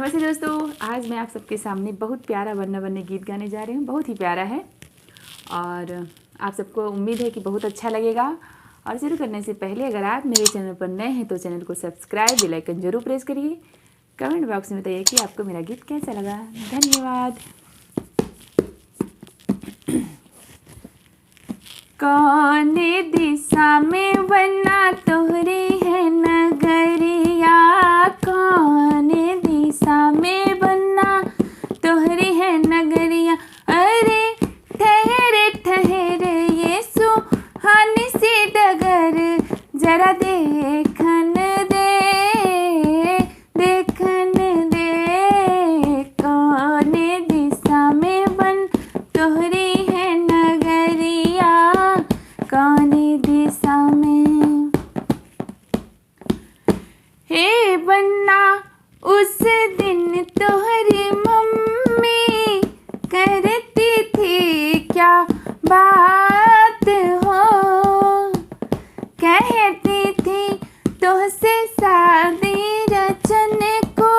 नमस्ते दोस्तों, आज मैं आप सबके सामने बहुत प्यारा वन्ना वन्य गीत गाने जा रही हूँ। बहुत ही प्यारा है और आप सबको उम्मीद है कि बहुत अच्छा लगेगा। और शुरू करने से पहले अगर आप मेरे चैनल पर नए हैं तो चैनल को सब्सक्राइब, बेल आइकन जरूर प्रेस करिए। कमेंट बॉक्स में बताइए कि आपको मेरा गीत कैसा लगा। धन्यवाद। कौन दिशा में वन्ना तोहरी है नगरिया, कौन दिशा में वन्ना तोहरी है नगरिया। अरे ठहरे ठहरे ये सुहानी सी डगर, जरा देखन दे देखन दे। कौन दिशा में वन तोहरी है नगरिया, कौन दिशा में। हे वन्ना उस दिन तोहरी मम्मी करती थी क्या बात हो, कहती थी तुझसे शादी रचने को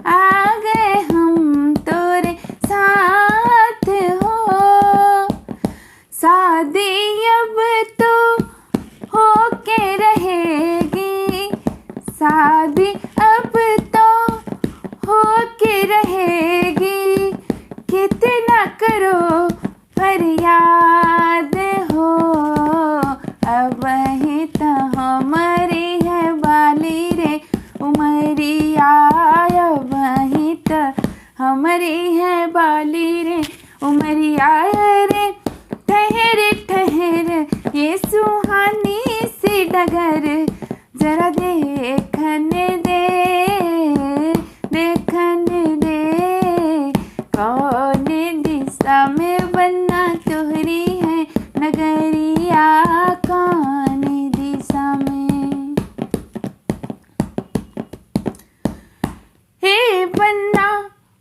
आ गए हम तोरे साथ हो। शादी अब तो हो के रहेगी, शादी अब तो हो के रहेगी। कितना करो फरियाद हो, अब ही तो हमारी है वाली रे उमरिया, अब ही तो हमारी है वाली रे उमरिया। रे ठहर ठहर ये सुहानी सी डगर, जरा देखन दे देखन दे। कौन दिशा में वन्ना तोहरी है नगरिया, कौन दिशा में। हे वन्ना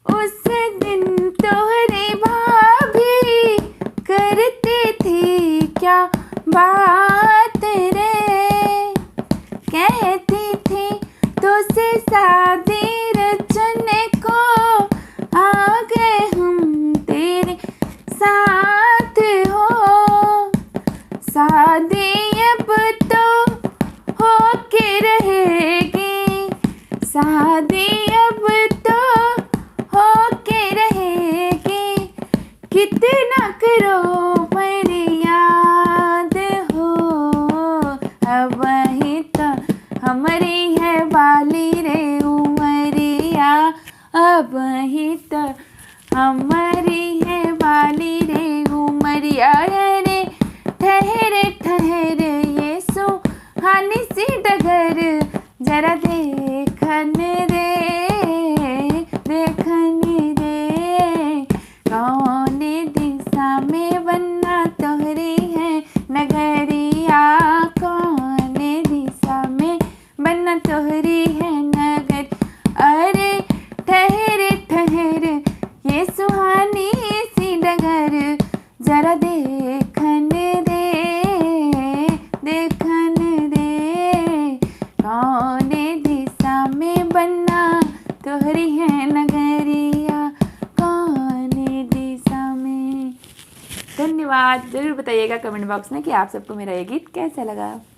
उस दिन तोहरी भाभी करती थी क्या बात रे, कहती थी तुझसे शादी रचने को आ गए हम तेरे साथ हो। शादी अब तो हो के रहेगी, शादी अब तो हो के रहेगी। कितना करो फरियाद हो, अब ही तो हमारी है वाली रे उमरिया, अब ही तो हमारी है वाली रे उमरिया। रे ठहरे ठहरे ये सुहानी सी डगर, जरा देखन दे देखन दे। कौन दिशा में वन्ना तोहरी है नगरिया, कौन दिशा में वन्ना तोहरी है नगर। अरे ठहरे ठहरे ये सुहानी सी डगर, जरा देखन दे देखन दे। कौन दिशा में वन्ना तोहरी है नगरिया, कौन दिशा में। धन्यवाद। ज़रूर बताइएगा कमेंट बॉक्स में कि आप सबको मेरा ये गीत कैसा लगा।